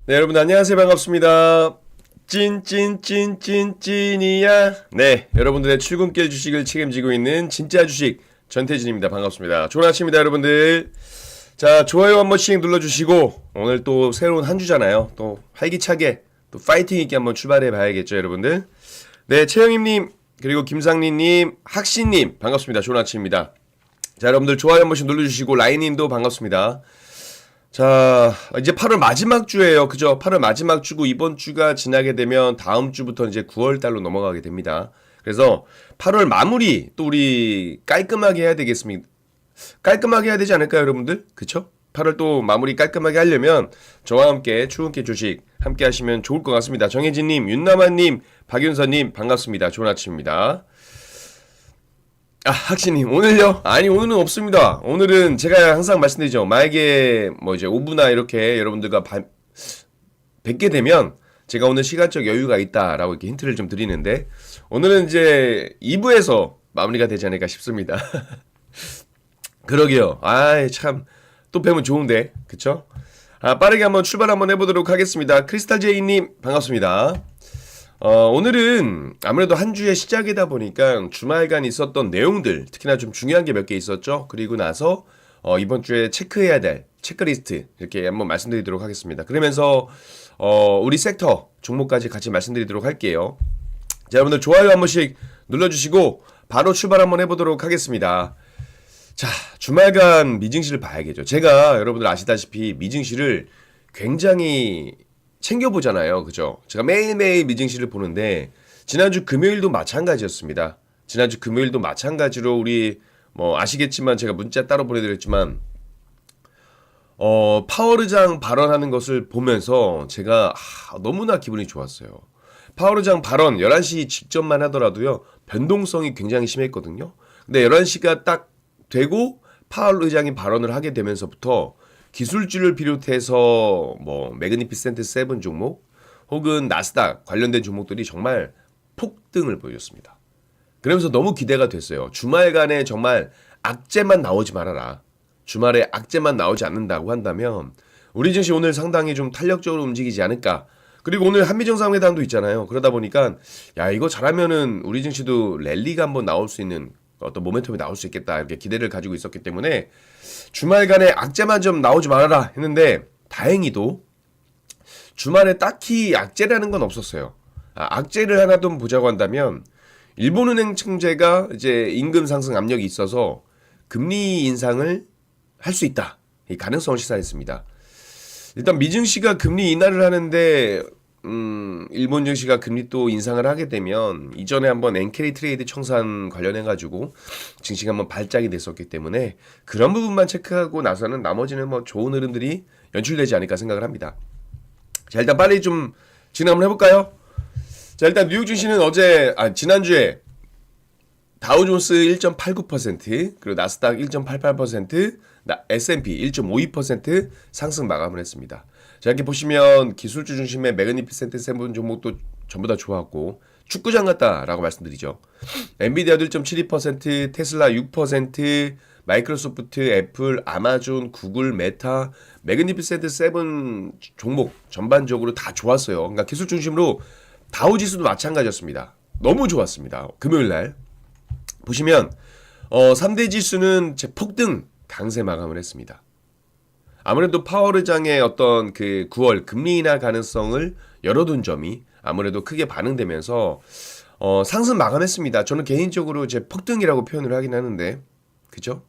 네, 여러분 안녕하세요. 반갑습니다. 찐이야. 네, 여러분들의 출근길 주식을 책임지고 있는 진짜 주식 전태진입니다. 반갑습니다. 좋은 아침입니다, 여러분들. 자, 좋아요 한 번씩 눌러주시고 오늘 또 새로운 한 주잖아요. 또 활기차게 또 파이팅 있게 한번 출발해 봐야겠죠, 여러분들. 네, 최영임님 그리고 김상리님, 학신님 반갑습니다. 좋은 아침입니다. 자, 여러분들 좋아요 한 번씩 눌러주시고 라인님도 반갑습니다. 자, 이제 8월 마지막 주예요. 그죠? 8월 마지막 주고 이번 주가 지나게 되면 다음 주부터 이제 9월 달로 넘어가게 됩니다. 그래서 8월 마무리 또 우리 깔끔하게 해야 되겠습니다. 깔끔하게 해야 되지 않을까요, 여러분들? 그쵸? 8월 또 마무리 깔끔하게 하려면 저와 함께 출근길 주식 함께 하시면 좋을 것 같습니다. 정혜진님, 윤남아님, 박윤서님 반갑습니다. 좋은 아침입니다. 아, 학신님, 오늘요? 아니, 오늘은 없습니다. 오늘은 제가 항상 말씀드리죠. 만약에 뭐 이제 오후나 이렇게 여러분들과 뵙게 되면 제가 오늘 시간적 여유가 있다라고 이렇게 힌트를 좀 드리는데 오늘은 이제 2부에서 마무리가 되지 않을까 싶습니다. 그러게요. 아이, 참. 또 뵈면 좋은데. 그쵸? 아, 빠르게 한번 출발 한번 해보도록 하겠습니다. 크리스탈 제이님, 반갑습니다. 오늘은 아무래도 한 주의 시작이다 보니까 주말간 있었던 내용들, 특히나 좀 중요한 게 몇 개 있었죠. 그리고 나서 이번 주에 체크해야 될 체크리스트 이렇게 한번 말씀드리도록 하겠습니다. 그러면서 우리 섹터 종목까지 같이 말씀드리도록 할게요. 자, 여러분들 좋아요 한 번씩 눌러주시고 바로 출발 한번 해보도록 하겠습니다. 자, 주말간 미증시를 봐야겠죠. 제가 여러분들 아시다시피 미증시를 굉장히 챙겨보잖아요. 그죠? 제가 매일매일 미증시를 보는데 지난주 금요일도 마찬가지였습니다. 지난주 금요일도 마찬가지로 우리 뭐 아시겠지만 제가 문자 따로 보내드렸지만 파월 의장 발언하는 것을 보면서 제가 너무나 기분이 좋았어요. 파월 의장 발언 11시 직전만 하더라도요. 변동성이 굉장히 심했거든요. 근데 11시가 딱 되고 파월 의장이 발언을 하게 되면서부터 기술주를 비롯해서 뭐 매그니피센트 세븐 종목 혹은 나스닥 관련된 종목들이 정말 폭등을 보여줬습니다. 그러면서 너무 기대가 됐어요. 주말간에 정말 악재만 나오지 말아라. 주말에 악재만 나오지 않는다고 한다면 우리 증시 오늘 상당히 좀 탄력적으로 움직이지 않을까. 그리고 오늘 한미정상회담도 있잖아요. 그러다 보니까 야, 이거 잘하면은 우리 증시도 랠리가 한번 나올 수 있는 어떤 모멘텀이 나올 수 있겠다 이렇게 기대를 가지고 있었기 때문에 주말간에 악재만 좀 나오지 말아라 했는데 다행히도 주말에 딱히 악재라는 건 없었어요. 악재를 하나 좀 보자고 한다면 일본은행 총재가 이제 임금 상승 압력이 있어서 금리 인상을 할 수 있다. 이 가능성을 시사했습니다. 일단 미증시가 금리 인하를 하는데 일본 증시가 금리 또 인상을 하게 되면 이전에 한번 엔캐리 트레이드 청산 관련해가지고 증시가 한번 발작이 됐었기 때문에 그런 부분만 체크하고 나서는 나머지는 뭐 좋은 흐름들이 연출되지 않을까 생각을 합니다. 자, 일단 빨리 좀 진행 한번 해볼까요? 자, 일단 뉴욕 증시는 지난주에 다우존스 1.89%, 그리고 나스닥 1.88%, S&P 1.52% 상승 마감을 했습니다. 자, 이렇게 보시면 기술주 중심의 매그니피센트 세븐 종목도 전부 다 좋았고 축구장 같다라고 말씀드리죠. 엔비디아도 1.72%, 테슬라 6%, 마이크로소프트, 애플, 아마존, 구글, 메타, 매그니피센트 세븐 종목 전반적으로 다 좋았어요. 그러니까 기술 중심으로 다우지수도 마찬가지였습니다. 너무 좋았습니다. 금요일날 보시면 3대 지수는 폭등 강세 마감을 했습니다. 아무래도 파월 의장의 어떤 그 9월 금리 인하 가능성을 열어둔 점이 아무래도 크게 반응되면서 상승 마감했습니다. 저는 개인적으로 제 폭등이라고 표현을 하긴 하는데, 그죠?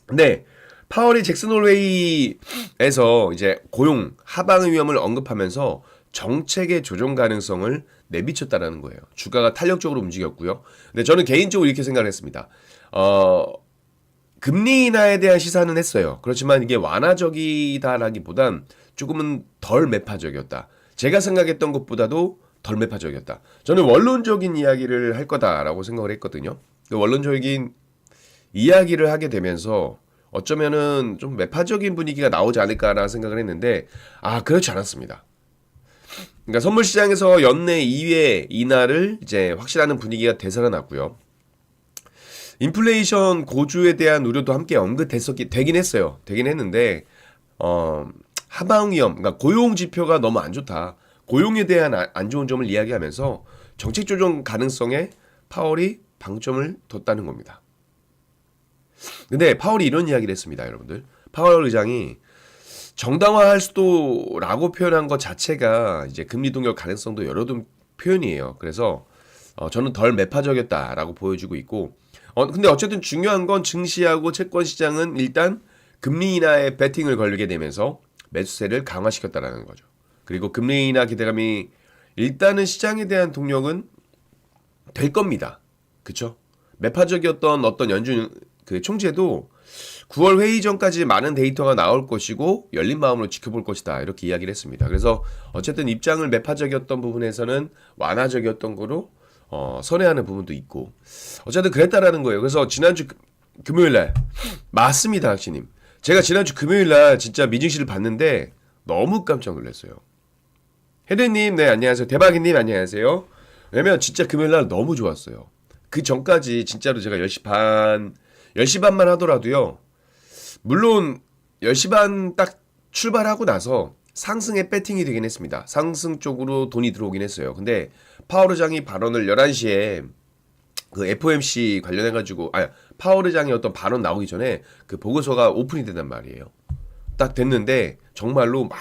근데 파월이 잭슨 홀 회의에서 이제 고용 하방의 위험을 언급하면서 정책의 조정 가능성을 내비쳤다라는 거예요. 주가가 탄력적으로 움직였고요. 근데 저는 개인적으로 이렇게 생각을 했습니다. 금리 인하에 대한 시사는 했어요. 그렇지만 이게 완화적이다라기보단 조금은 덜 매파적이었다. 제가 생각했던 것보다도 덜 매파적이었다. 저는 원론적인 이야기를 할 거다라고 생각을 했거든요. 그 원론적인 이야기를 하게 되면서 어쩌면은 좀 매파적인 분위기가 나오지 않을까라는 생각을 했는데 그렇지 않았습니다. 그러니까 선물 시장에서 연내 2회 인하를 이제 확실하는 분위기가 되살아났고요. 인플레이션 고주에 대한 우려도 함께 되긴 했어요. 되긴 했는데 하방 위험, 그러니까 고용 지표가 너무 안 좋다. 고용에 대한 안 좋은 점을 이야기하면서 정책 조정 가능성에 파월이 방점을 뒀다는 겁니다. 근데 파월이 이런 이야기를 했습니다, 여러분들. 파월 의장이 정당화할 수도라고 표현한 것 자체가 이제 금리 동결 가능성도 열어둔 표현이에요. 그래서 저는 덜 매파적이었다라고 보여주고 있고, 근데 어쨌든 중요한 건 증시하고 채권 시장은 일단 금리 인하에 배팅을 걸리게 되면서 매수세를 강화시켰다라는 거죠. 그리고 금리 인하 기대감이 일단은 시장에 대한 동력은 될 겁니다. 그쵸? 매파적이었던 어떤 연준 그 총재도 9월 회의 전까지 많은 데이터가 나올 것이고 열린 마음으로 지켜볼 것이다. 이렇게 이야기를 했습니다. 그래서 어쨌든 입장을 매파적이었던 부분에서는 완화적이었던 거로 선회하는 부분도 있고 어쨌든 그랬다라는 거예요. 그래서 지난주 금요일날 맞습니다, 학시님. 제가 지난주 금요일날 진짜 미증시를 봤는데 너무 깜짝 놀랐어요. 혜대님, 네 안녕하세요. 대박이님 안녕하세요. 왜냐면 진짜 금요일날 너무 좋았어요. 그 전까지 진짜로 제가 10시 반만 하더라도요. 물론 10시 반 딱 출발하고 나서 상승에 배팅이 되긴 했습니다. 상승 쪽으로 돈이 들어오긴 했어요. 근데 파월 의장이 발언을 11시에 그 FOMC 관련해가지고, 파월 의장의 어떤 발언 나오기 전에 그 보고서가 오픈이 된단 말이에요. 딱 됐는데 정말로 막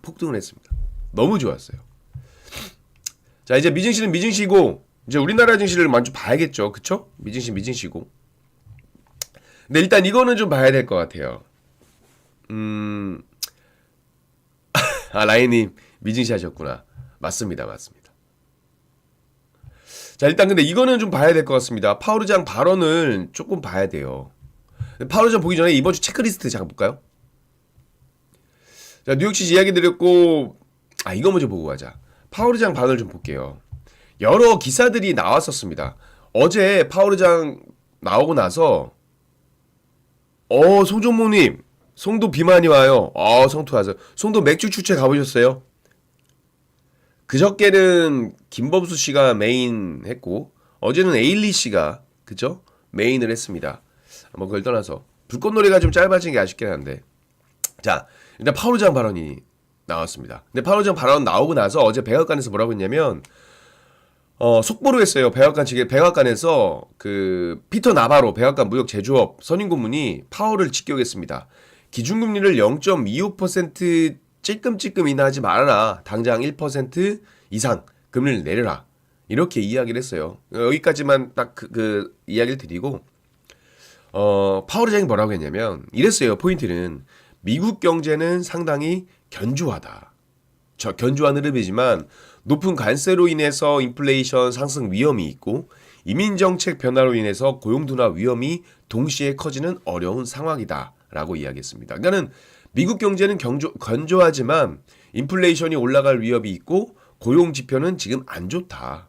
폭등을 했습니다. 너무 좋았어요. 자, 이제 미증시는 미증시고, 이제 우리나라 증시를 먼저 봐야겠죠. 그쵸? 미증시고. 근데 일단 이거는 좀 봐야 될 것 같아요. 라인님, 미증시 하셨구나. 맞습니다. 자, 일단 근데 이거는 좀 봐야 될 것 같습니다. 파월 의장 발언을 조금 봐야 돼요. 파월 의장 보기 전에 이번 주 체크리스트 잠깐 볼까요? 자, 뉴욕시 이야기 드렸고, 이거 먼저 보고 가자. 파월 의장 발언을 좀 볼게요. 여러 기사들이 나왔었습니다. 어제 파월 의장 나오고 나서 송종목님, 송도 비 많이 와요. 성투 와서. 송도 맥주 축제 가보셨어요? 그저께는 김범수 씨가 메인 했고, 어제는 에일리 씨가, 그죠? 메인을 했습니다. 뭐 그걸 떠나서. 불꽃놀이가 좀 짧아진 게 아쉽긴 한데. 자, 일단 파월 의장 발언이 나왔습니다. 근데 파월 의장 발언 나오고 나서 어제 백악관에서 뭐라고 했냐면, 속보로 했어요. 백악관에서 그 피터 나바로 백악관 무역 제조업 선임 고문이 파월을 직격했습니다. 기준금리를 0.25% 찔끔찔끔 인하하지 말아라. 당장 1% 이상 금리를 내려라. 이렇게 이야기를 했어요. 여기까지만 딱 그 이야기를 드리고, 파월 의장이 뭐라고 했냐면 이랬어요. 포인트는 미국 경제는 상당히 견조하다. 견조한 흐름이지만 높은 관세로 인해서 인플레이션 상승 위험이 있고 이민정책 변화로 인해서 고용 둔화 위험이 동시에 커지는 어려운 상황이다 라고 이야기했습니다. 그러니까 미국 경제는 견조하지만 인플레이션이 올라갈 위협이 있고 고용 지표는 지금 안 좋다.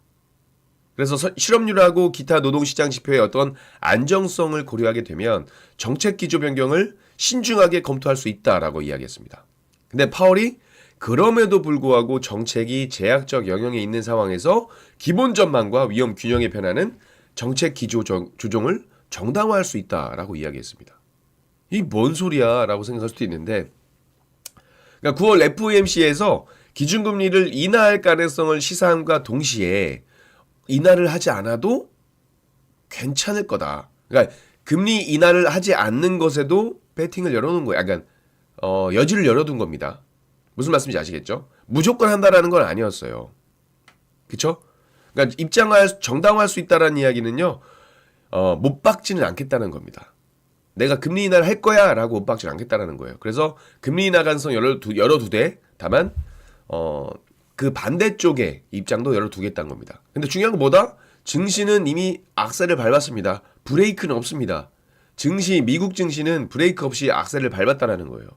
그래서 실업률하고 기타 노동시장 지표의 어떤 안정성을 고려하게 되면 정책 기조 변경을 신중하게 검토할 수 있다라고 이야기했습니다. 근데 파월이 그럼에도 불구하고 정책이 제약적 영역에 있는 상황에서 기본 전망과 위험 균형의 변화는 정책 기조 조정을 정당화할 수 있다라고 이야기했습니다. 이 뭔 소리야 라고 생각할 수도 있는데, 그러니까 9월 FOMC에서 기준금리를 인하할 가능성을 시사함과 동시에 인하를 하지 않아도 괜찮을 거다. 그러니까 금리 인하를 하지 않는 것에도 배팅을 열어놓은 거예요. 약간 여지를 열어둔 겁니다. 무슨 말씀인지 아시겠죠? 무조건 한다라는 건 아니었어요. 그쵸? 그러니까 정당화할 수 있다라는 이야기는요, 못 박지는 않겠다는 겁니다. 내가 금리 인하를 할 거야 라고 못 박지는 않겠다라는 거예요. 그래서 금리 인하 가능성 열어두되, 다만 그 반대쪽의 입장도 열어두겠다는 겁니다. 근데 중요한 건 뭐다? 증시는 이미 악셀을 밟았습니다. 브레이크는 없습니다. 미국 증시는 브레이크 없이 악셀을 밟았다라는 거예요.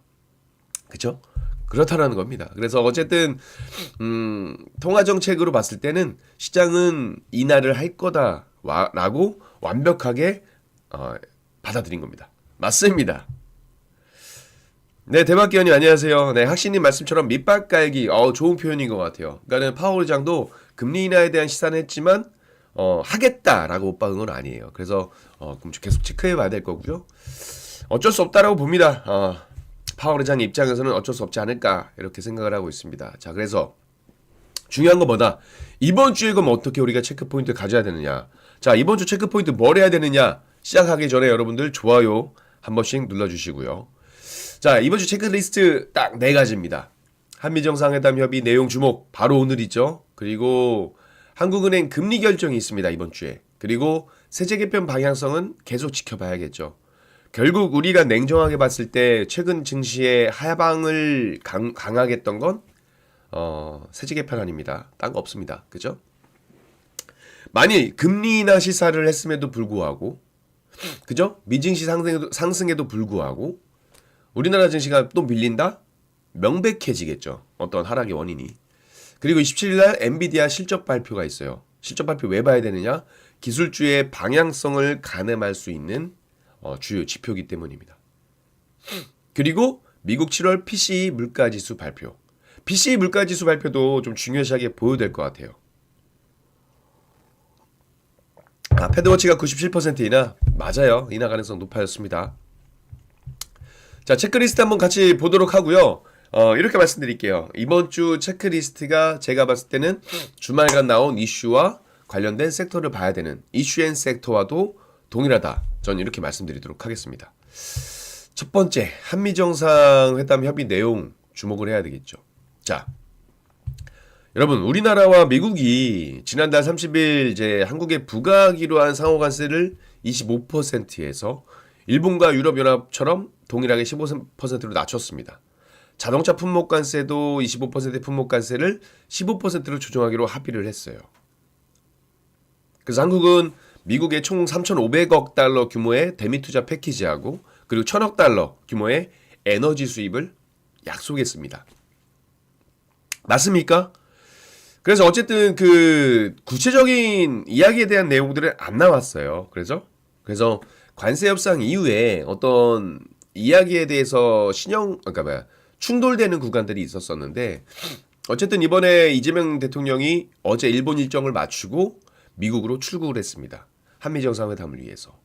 그쵸? 그렇다라는 겁니다. 그래서 어쨌든 통화 정책으로 봤을 때는 시장은 인하를 할 거다라고 완벽하게 받아들인 겁니다. 맞습니다. 네, 대박기원님 안녕하세요. 네, 학신님 말씀처럼 밑밥 깔기 좋은 표현인 것 같아요. 그러니까는 파월 의장도 금리 인하에 대한 시사는 했지만 하겠다라고 못 박은 건 아니에요. 그래서 그럼 계속 체크해 봐야 될 거고요. 어쩔 수 없다라고 봅니다. 파월 의장 입장에서는 어쩔 수 없지 않을까 이렇게 생각을 하고 있습니다. 자, 그래서 중요한 것보다 이번 주에 그럼 어떻게 우리가 체크포인트 가져야 되느냐. 자, 이번 주 체크포인트 뭘 해야 되느냐. 시작하기 전에 여러분들 좋아요 한 번씩 눌러주시고요. 자, 이번 주 체크리스트 딱 4가지입니다. 한미정상회담 협의 내용 주목 바로 오늘 있죠. 그리고 한국은행 금리 결정이 있습니다. 이번 주에. 그리고 세제 개편 방향성은 계속 지켜봐야겠죠. 결국 우리가 냉정하게 봤을 때 최근 증시의 하방을 강하게 했던 건 세제 개편안입니다. 딴 거 없습니다. 그죠? 만일 금리 인하 시사를 했음에도 불구하고 그죠? 미증시 상승에도 불구하고 우리나라 증시가 또 밀린다? 명백해지겠죠. 어떤 하락의 원인이. 그리고 27일날 엔비디아 실적 발표가 있어요. 실적 발표 왜 봐야 되느냐? 기술주의 방향성을 가늠할 수 있는 주요 지표이기 때문입니다. 그리고 미국 7월 PCE 물가지수 발표. PCE 물가지수 발표도 좀 중요시하게 보여야 될 것 같아요. 패드워치가 97% 인하. 맞아요. 인하 가능성 높아졌습니다. 자, 체크리스트 한번 같이 보도록 하고요. 이렇게 말씀드릴게요. 이번 주 체크리스트가 제가 봤을 때는 주말간 나온 이슈와 관련된 섹터를 봐야 되는 이슈 앤 섹터와도 동일하다. 전 이렇게 말씀드리도록 하겠습니다. 첫 번째, 한미정상회담 협의 내용 주목을 해야 되겠죠. 자, 여러분, 우리나라와 미국이 지난달 30일 이제 한국에 부과하기로 한 상호관세를 25%에서 일본과 유럽연합처럼 동일하게 15%로 낮췄습니다. 자동차 품목관세도 25%의 품목관세를 15%로 조정하기로 합의를 했어요. 그래서 한국은 미국의 총 3,500억 달러 규모의 대미투자 패키지하고 그리고 1,000억 달러 규모의 에너지 수입을 약속했습니다. 맞습니까? 그래서 어쨌든 그 구체적인 이야기에 대한 내용들은 안 나왔어요. 그래서 관세 협상 이후에 어떤 이야기에 대해서 충돌되는 구간들이 있었었는데 어쨌든 이번에 이재명 대통령이 어제 일본 일정을 맞추고 미국으로 출국을 했습니다. 한미정상회담을 위해서.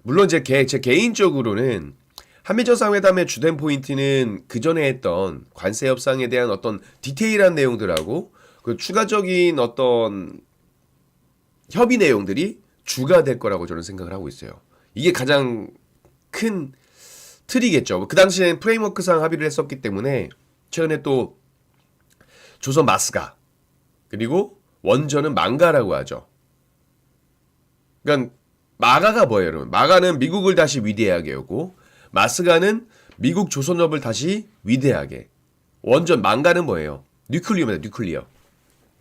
물론 제 개인적으로는 한미정상회담의 주된 포인트는 그 전에 했던 관세 협상에 대한 어떤 디테일한 내용들하고 그 추가적인 어떤 협의 내용들이 주가 될 거라고 저는 생각을 하고 있어요. 이게 가장 큰 틀이겠죠. 그 당시엔 프레임워크상 합의를 했었기 때문에 최근에 또 조선 마스가 그리고 원전은 망가라고 하죠. 그러니까 마가가 뭐예요, 여러분? 마가는 미국을 다시 위대하게 하고 마스가는 미국 조선업을 다시 위대하게. 원전 망가는 뭐예요? 뉴클리어입니다. 뉴클리어.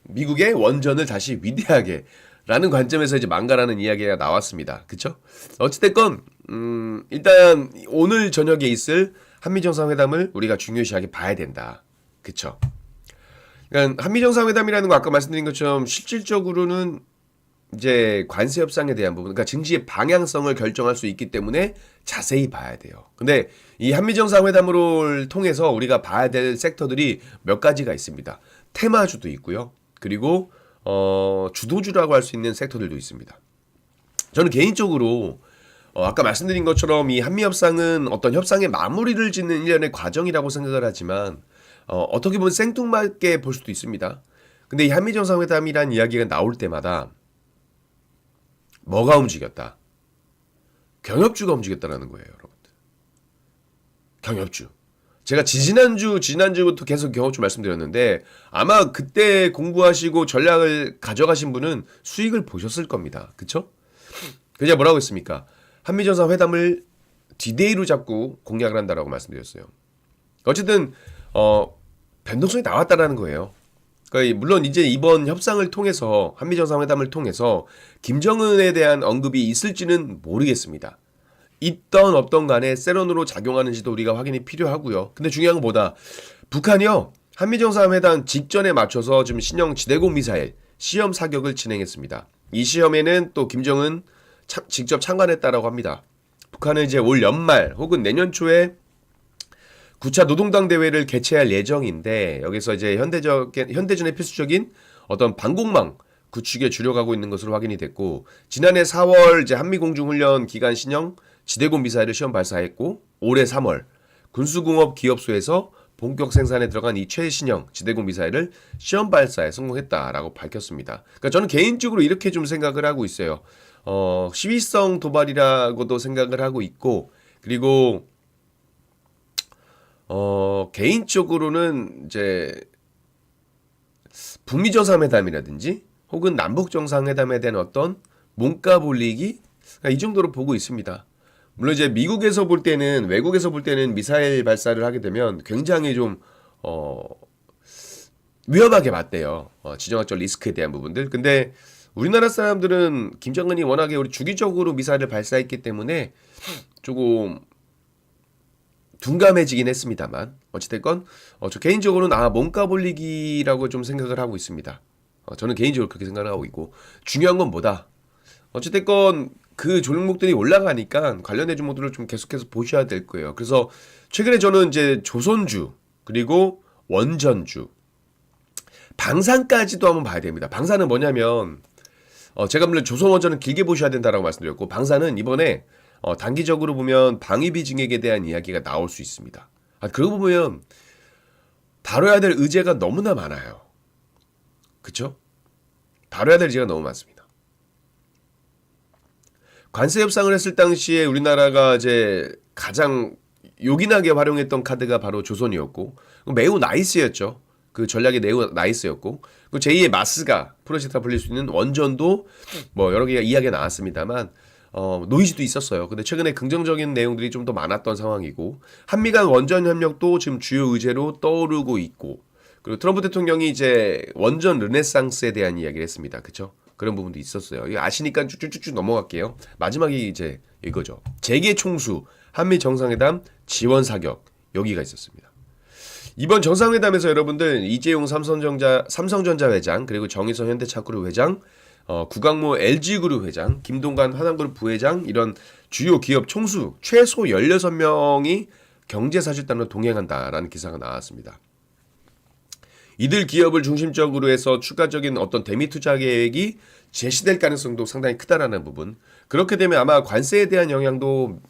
미국의 원전을 다시 위대하게 라는 관점에서 이제 망가라는 이야기가 나왔습니다. 그쵸? 어찌됐건 일단 오늘 저녁에 있을 한미정상회담을 우리가 중요시하게 봐야 된다. 그쵸? 그러니까 한미정상회담이라는 거 아까 말씀드린 것처럼 실질적으로는 이제 관세 협상에 대한 부분, 그러니까 증시의 방향성을 결정할 수 있기 때문에 자세히 봐야 돼요. 근데 이 한미정상회담을 통해서 우리가 봐야 될 섹터들이 몇 가지가 있습니다. 테마주도 있고요. 그리고 주도주라고 할 수 있는 섹터들도 있습니다. 저는 개인적으로 아까 말씀드린 것처럼 이 한미협상은 어떤 협상의 마무리를 짓는 일련의 과정이라고 생각을 하지만 어떻게 보면 생뚱맞게 볼 수도 있습니다. 근데 이 한미정상회담이라는 이야기가 나올 때마다 뭐가 움직였다? 경협주가 움직였다라는 거예요, 여러분들. 경협주. 제가 지난주부터 계속 경협주 말씀드렸는데 아마 그때 공부하시고 전략을 가져가신 분은 수익을 보셨을 겁니다. 그쵸? 그냥 뭐라고 했습니까? 한미정상회담을 디데이로 잡고 공략을 한다라고 말씀드렸어요. 어쨌든 변동성이 나왔다라는 거예요. 그러니까 물론 이제 이번 협상을 통해서 한미정상회담을 통해서 김정은에 대한 언급이 있을지는 모르겠습니다. 있던 없던 간에 세론으로 작용하는지도 우리가 확인이 필요하고요. 근데 중요한 것보다 북한이요. 한미정상회담 직전에 맞춰서 지금 신형 지대공 미사일 시험 사격을 진행했습니다. 이 시험에는 또 김정은 직접 참관했다라고 합니다. 북한은 이제 올 연말 혹은 내년 초에 9차 노동당 대회를 개최할 예정인데 여기서 이제 현대전의 필수적인 어떤 방공망 구축에 주력하고 있는 것으로 확인이 됐고 지난해 4월 이제 한미공중훈련 기간 신형 지대공 미사일을 시험 발사했고 올해 3월 군수공업 기업소에서 본격 생산에 들어간 이 최신형 지대공 미사일을 시험 발사에 성공했다라고 밝혔습니다. 그러니까 저는 개인적으로 이렇게 좀 생각을 하고 있어요. 시위성 도발이라고도 생각을 하고 있고, 그리고 개인적으로는 이제 북미 정상회담이라든지 혹은 남북 정상회담에 대한 어떤 몸값 올리기, 이 정도로 보고 있습니다. 물론 이제 미국에서 볼 때는, 외국에서 볼 때는 미사일 발사를 하게 되면 굉장히 좀 위험하게 봤대요. 지정학적 리스크에 대한 부분들. 근데 우리나라 사람들은 김정은이 워낙에 우리 주기적으로 미사일을 발사했기 때문에 조금 둔감해지긴 했습니다만, 어찌됐건 저 개인적으로는 몸값 올리기라고 좀 생각을 하고 있습니다. 저는 개인적으로 그렇게 생각을 하고 있고, 중요한 건 뭐다? 어찌됐건 그 종목들이 올라가니까 관련된 종목들을 좀 계속해서 보셔야 될 거예요. 그래서 최근에 저는 이제 조선주, 그리고 원전주, 방산까지도 한번 봐야 됩니다. 방산은 뭐냐면, 제가 물론 조선원전은 길게 보셔야 된다라고 말씀드렸고, 방산은 이번에 단기적으로 보면 방위비 증액에 대한 이야기가 나올 수 있습니다. 그러고 보면 다뤄야 될 의제가 너무나 많아요. 그쵸? 다뤄야 될 의제가 너무 많습니다. 관세 협상을 했을 당시에 우리나라가 이제 가장 요긴하게 활용했던 카드가 바로 조선이었고, 매우 나이스였죠. 그 전략이 매우 나이스였고, 그 제2의 마스가 프로젝트가 불릴 수 있는 원전도 뭐 여러 개가 이야기가 나왔습니다만, 노이즈도 있었어요. 근데 최근에 긍정적인 내용들이 좀 더 많았던 상황이고, 한미 간 원전 협력도 지금 주요 의제로 떠오르고 있고, 그리고 트럼프 대통령이 이제 원전 르네상스에 대한 이야기를 했습니다. 그쵸? 그런 부분도 있었어요. 이거 아시니까 쭉쭉쭉 넘어갈게요. 마지막이 이제 이거죠. 재계 총수, 한미 정상회담 지원 사격, 여기가 있었습니다. 이번 정상회담에서 여러분들 이재용 삼성전자 회장, 그리고 정의선 현대차그룹 회장, 구강모 LG그룹 회장, 김동관 하남그룹 부회장, 이런 주요 기업 총수 최소 16명이 경제사실단으로 동행한다라는 기사가 나왔습니다. 이들 기업을 중심적으로 해서 추가적인 어떤 대미 투자 계획이 제시될 가능성도 상당히 크다라는 부분. 그렇게 되면 아마 관세에 대한 영향도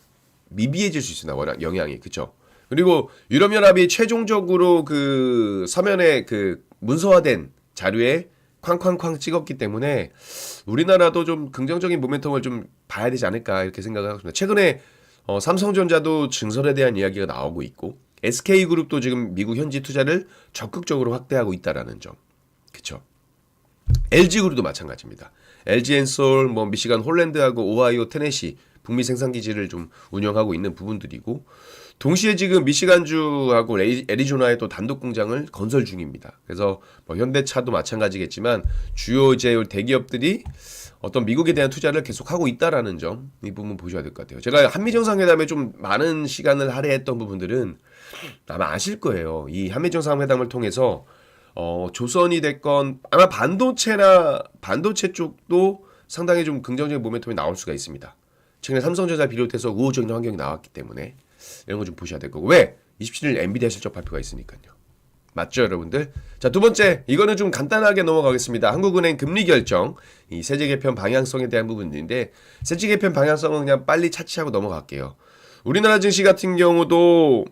미비해질 수 있으나, 워낙 영향이. 그쵸? 그리고 유럽연합이 최종적으로 그 서면에 그 문서화된 자료에 쾅쾅쾅 찍었기 때문에 우리나라도 좀 긍정적인 모멘텀을 좀 봐야 되지 않을까, 이렇게 생각을 하고 있습니다. 최근에 삼성전자도 증설에 대한 이야기가 나오고 있고, SK그룹도 지금 미국 현지 투자를 적극적으로 확대하고 있다라는 점. 그쵸? LG그룹도 마찬가지입니다. LG엔솔, 뭐 미시간 홀랜드하고 오하이오, 테네시 북미 생산기지를 좀 운영하고 있는 부분들이고, 동시에 지금 미시간주하고 애리조나에 또 단독 공장을 건설 중입니다. 그래서 뭐 현대차도 마찬가지겠지만 주요 이제 대기업들이 어떤 미국에 대한 투자를 계속하고 있다라는 점, 이 부분 보셔야 될 것 같아요. 제가 한미 정상회담에 좀 많은 시간을 할애했던 부분들은 아마 아실 거예요. 이 한미 정상회담을 통해서 조선이 됐건 아마 반도체 쪽도 상당히 좀 긍정적인 모멘텀이 나올 수가 있습니다. 최근에 삼성전자 비롯해서 우호적인 환경이 나왔기 때문에 이런 거 좀 보셔야 될 거고, 왜? 27일 엔비디아 실적 발표가 있으니까요. 맞죠, 여러분들? 자, 두 번째, 이거는 좀 간단하게 넘어가겠습니다. 한국은행 금리 결정, 이 세제 개편 방향성에 대한 부분인데, 세제 개편 방향성은 그냥 빨리 차치하고 넘어갈게요. 우리나라 증시 같은 경우도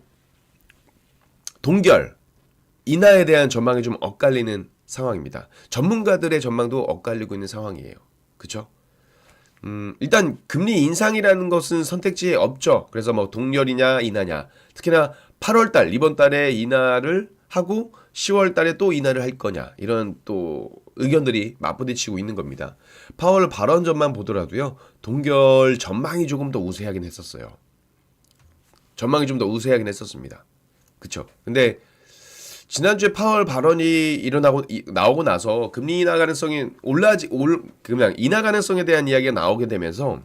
동결, 인하에 대한 전망이 좀 엇갈리는 상황입니다. 전문가들의 전망도 엇갈리고 있는 상황이에요. 그쵸? 일단 금리 인상이라는 것은 선택지에 없죠. 그래서 뭐 동결이냐 인하냐, 특히나 8월달 이번 달에 인하를 하고 10월달에 또 인하를 할 거냐, 이런 또 의견들이 맞부딪히고 있는 겁니다. 파월 발언전만 보더라도요, 동결 전망이 조금 더 우세하긴 했었어요. 전망이 좀 더 우세하긴 했었습니다. 그쵸? 근데 지난주에 파월 발언이 나오고 나서 금리 인하 가능성이 그냥 인하 가능성에 대한 이야기가 나오게 되면서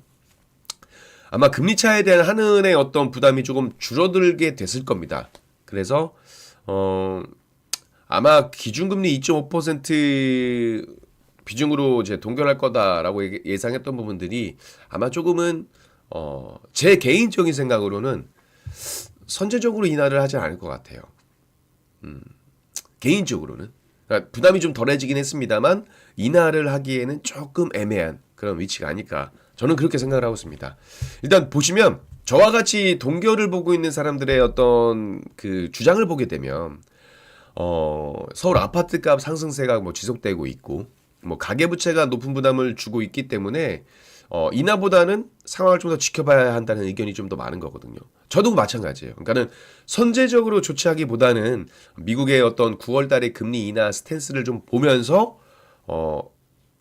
아마 금리 차에 대한 한은의 어떤 부담이 조금 줄어들게 됐을 겁니다. 그래서 아마 기준금리 2.5% 비중으로 이제 동결할 거다라고 예상했던 부분들이 아마 조금은 제 개인적인 생각으로는 선제적으로 인하를 하지 않을 것 같아요. 개인적으로는 그러니까 부담이 좀 덜해지긴 했습니다만 인하를 하기에는 조금 애매한 그런 위치가 아닐까, 저는 그렇게 생각을 하고 있습니다. 일단 보시면 저와 같이 동결을 보고 있는 사람들의 어떤 그 주장을 보게 되면 서울 아파트값 상승세가 뭐 지속되고 있고 뭐 가계부채가 높은 부담을 주고 있기 때문에 인하보다는 상황을 좀 더 지켜봐야 한다는 의견이 좀 더 많은 거거든요. 저도 마찬가지예요. 그러니까는 선제적으로 조치하기보다는 미국의 어떤 9월 달에 금리 인하 스탠스를 좀 보면서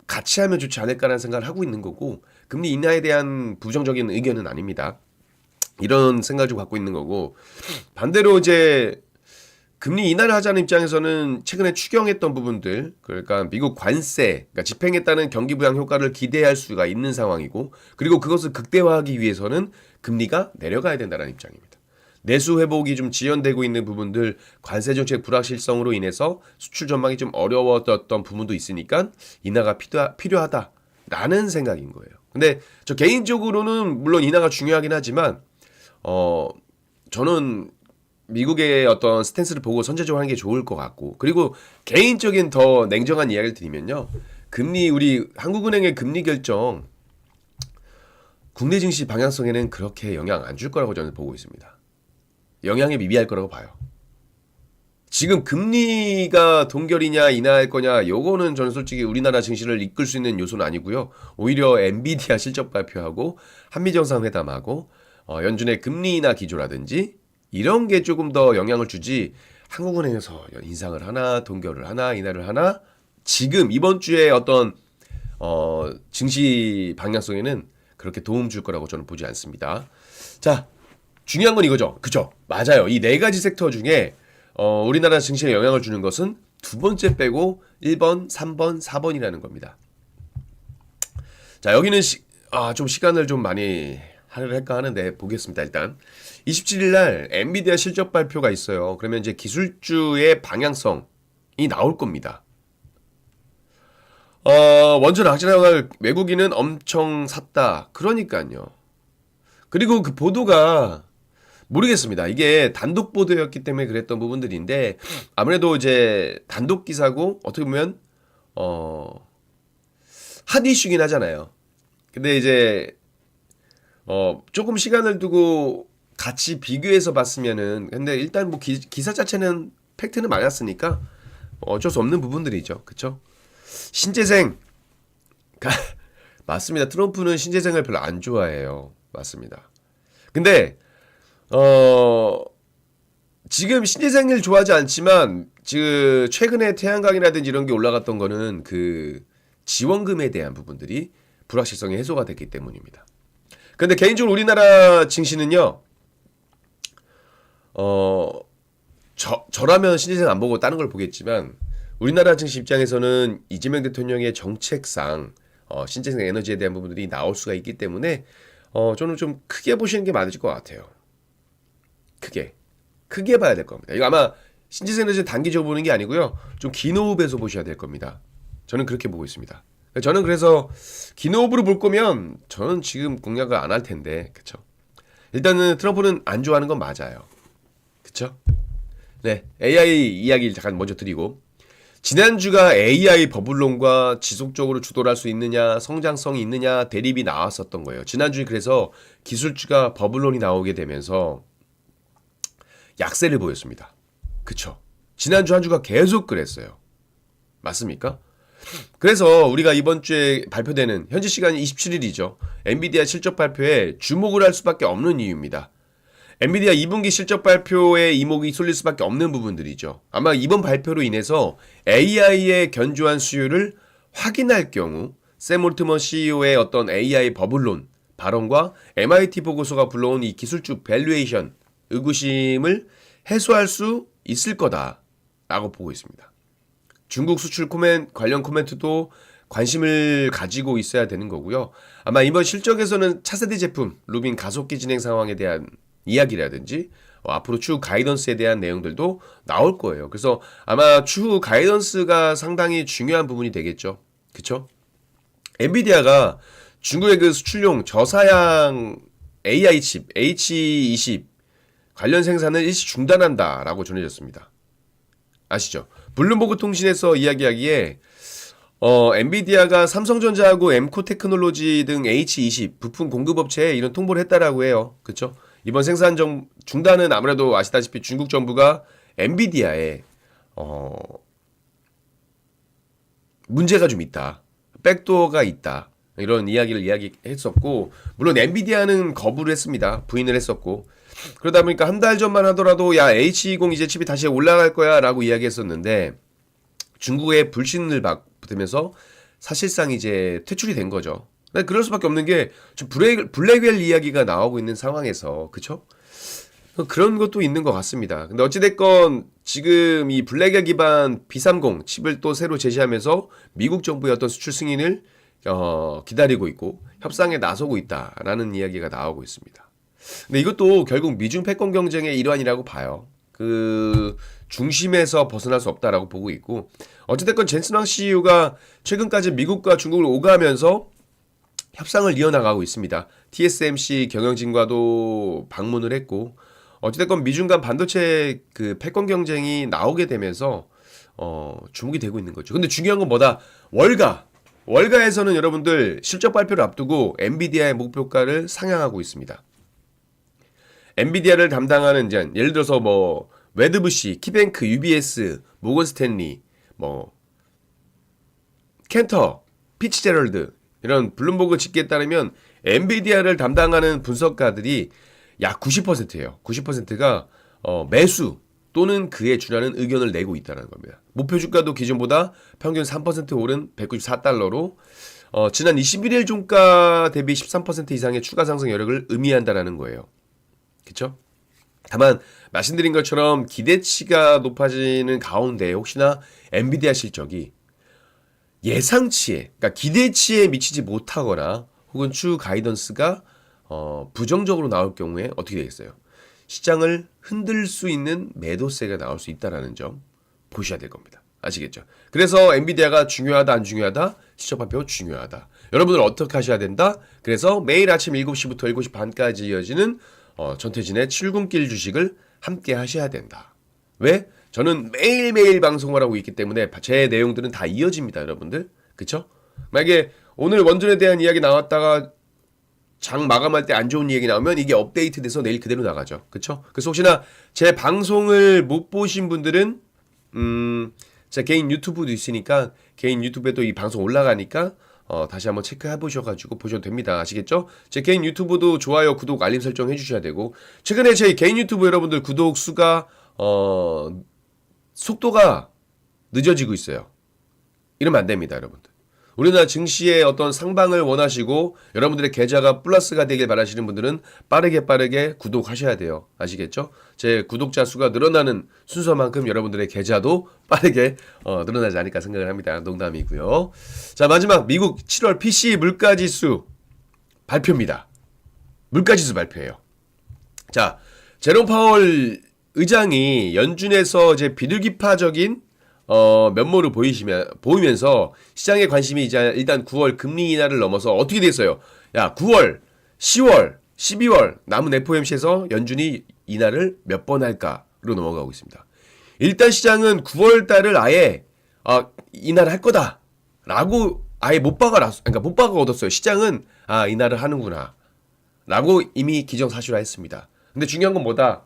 같이 하면 좋지 않을까라는 생각을 하고 있는 거고 금리 인하에 대한 부정적인 의견은 아닙니다. 이런 생각을 좀 갖고 있는 거고 반대로 이제 금리 인하를 하자는 입장에서는 최근에 추경했던 부분들 그러니까 미국 관세 그러니까 집행했다는 경기 부양 효과를 기대할 수가 있는 상황이고 그리고 그것을 극대화하기 위해서는 금리가 내려가야 된다는 입장입니다. 내수 회복이 좀 지연되고 있는 부분들 관세 정책 불확실성으로 인해서 수출 전망이 좀 어려웠던 부분도 있으니까 인하가 필요하다라는 생각인 거예요. 근데 저 개인적으로는 물론 인하가 중요하긴 하지만 저는 미국의 어떤 스탠스를 보고 선제적으로 하는 게 좋을 것 같고 그리고 개인적인 더 냉정한 이야기를 드리면요. 금리 우리 한국은행의 금리 결정 국내 증시 방향성에는 그렇게 영향 안 줄 거라고 저는 보고 있습니다. 영향이 미비할 거라고 봐요. 지금 금리가 동결이냐 인하할 거냐 요거는 저는 솔직히 우리나라 증시를 이끌 수 있는 요소는 아니고요. 오히려 엔비디아 실적 발표하고 한미정상회담하고 연준의 금리 인하 기조라든지 이런 게 조금 더 영향을 주지 한국은행에서 인상을 하나 동결을 하나 인하를 하나 지금 이번 주에 어떤 증시 방향성에는 그렇게 도움 줄 거라고 저는 보지 않습니다. 자 중요한 건 이거죠. 그죠? 맞아요. 이 네 가지 섹터 중에 우리나라 증시에 영향을 주는 것은 두 번째 빼고 1번, 3번, 4번이라는 겁니다. 자 여기는 좀 시간을 좀 많이 할까 하는데 보겠습니다. 일단 27일 날 엔비디아 실적 발표가 있어요. 그러면 이제 기술주의 방향성이 나올 겁니다. 원전 악재나갈 외국인은 엄청 샀다. 그러니까요. 그리고 그 보도가 모르겠습니다. 이게 단독 보도였기 때문에 그랬던 부분들인데 아무래도 이제 단독 기사고 어떻게 보면 핫 이슈긴 하잖아요. 근데 이제 조금 시간을 두고 같이 비교해서 봤으면은 근데 일단 뭐 기사 자체는 팩트는 맞았으니까 어쩔 수 없는 부분들이죠. 그쵸? 신재생 맞습니다. 트럼프는 신재생을 별로 안 좋아해요. 맞습니다. 근데 지금 신재생을 좋아하지 않지만 지금 최근에 태양광이라든지 이런 게 올라갔던 거는 그 지원금에 대한 부분들이 불확실성이 해소가 됐기 때문입니다. 근데 개인적으로 우리나라 증시는요. 저라면 신재생 안 보고 다른 걸 보겠지만 우리나라 증시 입장에서는 이재명 대통령의 정책상 신재생 에너지에 대한 부분들이 나올 수가 있기 때문에 저는 좀 크게 보시는 게 맞을 것 같아요. 크게 봐야 될 겁니다. 이거 아마 신재생 에너지 단기적으로 보는 게 아니고요. 좀 긴 호흡에서 보셔야 될 겁니다. 저는 그렇게 보고 있습니다. 저는 그래서 긴 호흡으로 볼 거면 저는 지금 공약을 안 할 텐데, 그쵸? 일단은 트럼프는 안 좋아하는 건 맞아요. 그쵸? 네, AI 이야기 잠깐 먼저 드리고 지난주가 AI 버블론과 지속적으로 주도할 수 있느냐, 성장성이 있느냐 대립이 나왔었던 거예요. 지난주에 그래서 기술주가 버블론이 나오게 되면서 약세를 보였습니다. 그쵸? 지난주 한 주가 계속 그랬어요. 맞습니까? 그래서 우리가 이번 주에 발표되는 현지 시간이 27일이죠. 엔비디아 실적 발표에 주목을 할 수밖에 없는 이유입니다. 엔비디아 2분기 실적 발표에 이목이 쏠릴 수밖에 없는 부분들이죠. 아마 이번 발표로 인해서 AI의 견조한 수요를 확인할 경우 샘 올트먼 CEO의 어떤 AI 버블론 발언과 MIT 보고서가 불러온 이 기술주 밸류에이션 의구심을 해소할 수 있을 거다라고 보고 있습니다. 중국 수출 관련 코멘트도 관심을 가지고 있어야 되는 거고요. 아마 이번 실적에서는 차세대 제품 루빈 가속기 진행 상황에 대한 이야기라든지 앞으로 추후 가이던스에 대한 내용들도 나올 거예요. 그래서 아마 추후 가이던스가 상당히 중요한 부분이 되겠죠. 그쵸? 엔비디아가 중국의 그 수출용 저사양 AI 칩 H20 관련 생산을 일시 중단한다라고 전해졌습니다. 아시죠? 블룸버그 통신에서 이야기하기에 엔비디아가 삼성전자하고 엠코 테크놀로지 등 H20 부품 공급업체에 이런 통보를 했다라고 해요. 그쵸? 이번 생산 중단은 아무래도 아시다시피 중국 정부가 엔비디아에 문제가 좀 있다. 백도어가 있다. 이런 이야기를 이야기했었고, 물론 엔비디아는 거부를 했습니다. 부인을 했었고. 그러다 보니까 한 달 전만 하더라도 야, H20 이제 칩이 다시 올라갈 거야 라고 이야기했었는데, 중국의 불신을 받으면서 사실상 이제 퇴출이 된 거죠. 그럴 수밖에 없는 게 좀 블랙웰 이야기가 나오고 있는 상황에서, 그쵸? 그런 것도 있는 것 같습니다. 근데 어찌됐건 지금 이 블랙웰 기반 B30 칩을 또 새로 제시하면서 미국 정부의 어떤 수출 승인을 기다리고 있고 협상에 나서고 있다라는 이야기가 나오고 있습니다. 근데 이것도 결국 미중 패권 경쟁의 일환이라고 봐요. 그 중심에서 벗어날 수 없다라고 보고 있고, 어찌됐건 젠슨 황 CEO가 최근까지 미국과 중국을 오가면서 협상을 이어나가고 있습니다. TSMC 경영진과도 방문을 했고, 어찌됐건 미중 간 반도체 그 패권 경쟁이 나오게 되면서 주목이 되고 있는 거죠. 근데 중요한 건 뭐다? 월가에서는 여러분들 실적 발표를 앞두고 엔비디아의 목표가를 상향하고 있습니다. 엔비디아를 담당하는 이제 예를 들어서 뭐 웨드부시, 키뱅크, UBS, 모건 스탠리, 뭐 켄터, 피츠제럴드 이런 블룸버그 집계에 따르면 엔비디아를 담당하는 분석가들이 약 90%예요. 90%가 매수 또는 그에 준하는 의견을 내고 있다는 겁니다. 목표 주가도 기존보다 평균 3% 오른 194달러로 지난 21일 종가 대비 13% 이상의 추가 상승 여력을 의미한다라는 거예요. 그렇죠? 다만 말씀드린 것처럼 기대치가 높아지는 가운데 혹시나 엔비디아 실적이 예상치에, 그러니까 기대치에 미치지 못하거나 혹은 추후 가이던스가 부정적으로 나올 경우에 어떻게 되겠어요? 시장을 흔들 수 있는 매도세가 나올 수 있다는 점 보셔야 될 겁니다. 아시겠죠? 그래서 엔비디아가 중요하다 안 중요하다? 실적 발표 중요하다. 여러분들 어떻게 하셔야 된다? 그래서 매일 아침 7시부터 7시 반까지 이어지는 전태진의 출근길 주식을 함께 하셔야 된다. 왜? 저는 매일매일 방송을 하고 있기 때문에 제 내용들은 다 이어집니다, 여러분들. 그쵸? 만약에 오늘 원전에 대한 이야기 나왔다가 장 마감할 때 안 좋은 얘기 나오면 이게 업데이트 돼서 내일 그대로 나가죠. 그쵸? 그래서 혹시나 제 방송을 못 보신 분들은 제 개인 유튜브도 있으니까 개인 유튜브에도 이 방송 올라가니까 다시 한번 체크해 보셔가지고 보셔도 됩니다. 아시겠죠? 제 개인 유튜브도 좋아요, 구독, 알림 설정 해주셔야 되고, 최근에 제 개인 유튜브 여러분들 구독 수가 속도가 늦어지고 있어요. 이러면 안 됩니다, 여러분들. 우리나라 증시의 어떤 상방을 원하시고 여러분들의 계좌가 플러스가 되길 바라시는 분들은 빠르게 구독하셔야 돼요. 아시겠죠? 제 구독자 수가 늘어나는 순서만큼 여러분들의 계좌도 빠르게 늘어나지 않을까 생각을 합니다. 농담이고요. 자, 마지막 미국 7월 PCE 물가지수 발표입니다. 물가지수 발표예요. 자, 제롬 파월 의장이 연준에서 이제 비둘기파적인 면모를 보이면서 시장의 관심이 이제 일단 9월 금리 인하를 넘어서 어떻게 됐어요? 야, 9월, 10월, 12월 남은 FOMC에서 연준이 인하를 몇 번 할까로 넘어가고 있습니다. 일단 시장은 9월 달을 아예 인하를 할 거다라고 아예 못 박아 얻었어요. 시장은 인하를 하는구나 라고 이미 기정사실화했습니다. 근데 중요한 건 뭐다?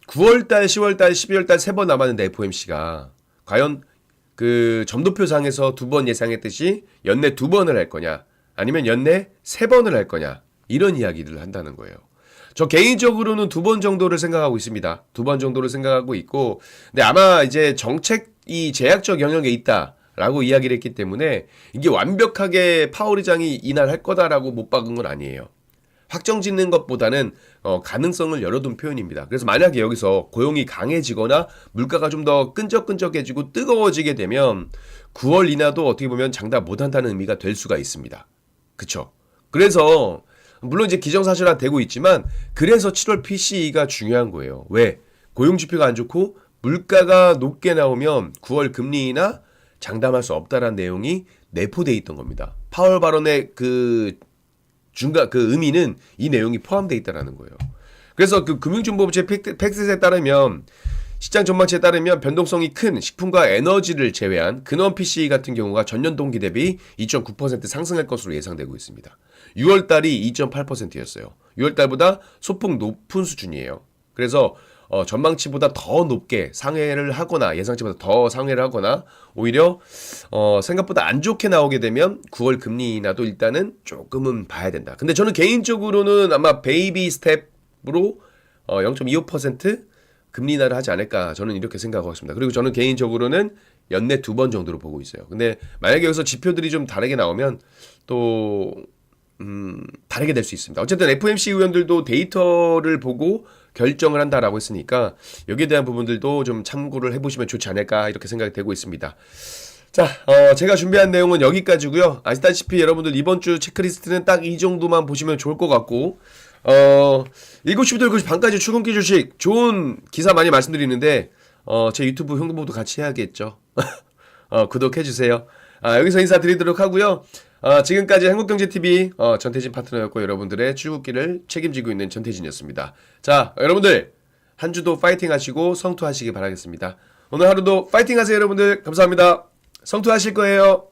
9월달, 10월달, 12월달 3번 남았는데 FOMC가 과연 그 점도표상에서 2번 예상했듯이 연내 2번을 할 거냐 아니면 연내 3번을 할 거냐 이런 이야기를 한다는 거예요. 저 개인적으로는 2번 정도를 생각하고 있습니다. 2번 정도를 생각하고 있고, 근데 아마 이제 정책이 제약적 영역에 있다라고 이야기를 했기 때문에 이게 완벽하게 파월 의장이 인하를 할 거다라고 못 박은 건 아니에요. 확정 짓는 것보다는 가능성을 열어둔 표현입니다. 그래서 만약에 여기서 고용이 강해지거나 물가가 좀 더 끈적끈적해지고 뜨거워지게 되면 9월 인하도 어떻게 보면 장담 못한다는 의미가 될 수가 있습니다. 그쵸? 그래서 물론 이제 기정사실화 되고 있지만 그래서 7월 PCE가 중요한 거예요. 왜? 고용지표가 안 좋고 물가가 높게 나오면 9월 금리 인하 장담할 수 없다라는 내용이 내포되어 있던 겁니다. 파월 발언의 그 의미는 이 내용이 포함되어 있다는 거예요. 그래서 그 금융정보업체 팩트에 따르면 시장 전망치에 따르면 변동성이 큰 식품과 에너지를 제외한 근원 PC 같은 경우가 전년 동기 대비 2.9% 상승할 것으로 예상되고 있습니다. 6월달이 2.8%였어요. 6월달보다 소폭 높은 수준이에요. 그래서 전망치보다 더 높게 상회를 하거나 예상치보다 더 상회를 하거나 오히려 생각보다 안 좋게 나오게 되면 9월 금리 인하도 일단은 조금은 봐야 된다. 근데 저는 개인적으로는 아마 베이비 스텝으로 0.25% 금리 인하를 하지 않을까 저는 이렇게 생각하고 있습니다. 그리고 저는 개인적으로는 연내 2번 정도로 보고 있어요. 근데 만약에 여기서 지표들이 좀 다르게 나오면 또 다르게 될 수 있습니다. 어쨌든 FOMC 의원들도 데이터를 보고 결정을 한다라고 했으니까 여기에 대한 부분들도 좀 참고를 해보시면 좋지 않을까 이렇게 생각이 되고 있습니다. 자, 제가 준비한 내용은 여기까지고요. 아시다시피 여러분들 이번 주 체크리스트는 딱 이 정도만 보시면 좋을 것 같고 7시부터 7시 반까지 출근기 주식 좋은 기사 많이 말씀드리는데 제 유튜브 홍보도 같이 해야겠죠. 구독해주세요. 여기서 인사드리도록 하고요. 지금까지 한국경제TV 전태진 파트너였고 여러분들의 출국길을 책임지고 있는 전태진이었습니다. 자, 여러분들 한 주도 파이팅 하시고 성투하시기 바라겠습니다. 오늘 하루도 파이팅 하세요 여러분들. 감사합니다. 성투하실 거예요.